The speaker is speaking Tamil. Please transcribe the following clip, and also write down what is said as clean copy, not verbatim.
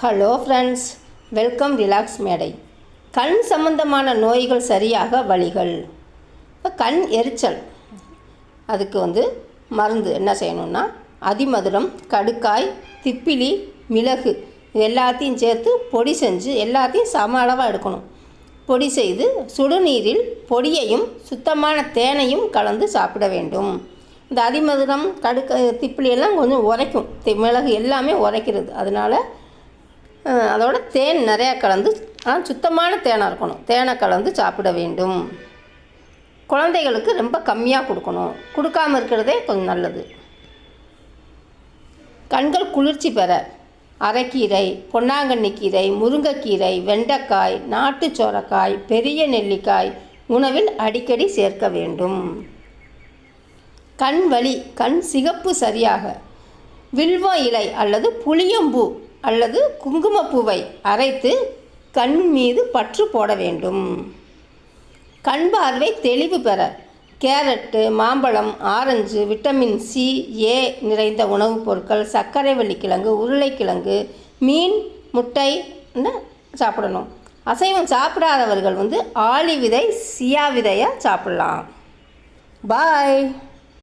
ஹலோ ஃப்ரெண்ட்ஸ், வெல்கம் ரிலாக்ஸ் மேடை. கண் சம்பந்தமான நோய்கள் சரியாக வழிகள். இப்போ கண் எரிச்சல், அதுக்கு மருந்து என்ன செய்யணும்னா, அதிமதுரம், கடுக்காய், திப்பிலி, மிளகு இது எல்லாத்தையும் சேர்த்து பொடி செஞ்சு எல்லாத்தையும் சம அளவாக எடுக்கணும். பொடி செய்து சுடுநீரில் பொடியையும் சுத்தமான தேனையும் கலந்து சாப்பிட வேண்டும். இந்த அதிமதுரம், திப்பிலி எல்லாம் கொஞ்சம் உரைக்கும், மிளகு எல்லாமே உரைக்கிறது. அதனால் அதோட தேன் நிறையா கலந்து, சுத்தமான தேனாக இருக்கணும், தேனை கலந்து சாப்பிட வேண்டும். குழந்தைகளுக்கு ரொம்ப கம்மியாக கொடுக்கணும், கொடுக்காமல் இருக்கிறதே கொஞ்சம் நல்லது. கண்கள் குளிர்ச்சி பெற அரைக்கீரை, பொன்னாங்கண்ணி கீரை, முருங்கைக்கீரை, வெண்டைக்காய், நாட்டு சோரைக்காய், பெரிய நெல்லிக்காய் உணவில் அடிக்கடி சேர்க்க வேண்டும். கண் வலி, கண் சிகப்பு சரியாக வில்வ இலை அல்லது புளியம்பூ அல்லது குங்குமப்பூவை அரைத்து கண் மீது பற்று போட வேண்டும். கண் பார்வை தெளிவு பெற கேரட்டு, மாம்பழம், ஆரஞ்சு, விட்டமின் சி, ஏ நிறைந்த உணவுப் பொருட்கள், சர்க்கரை வள்ளிக்கிழங்கு, உருளைக்கிழங்கு, மீன், முட்டை சாப்பிடணும். அசைவம் சாப்பிடாதவர்கள் ஆளி விதை, சியா விதையை சாப்பிடலாம். பாய்.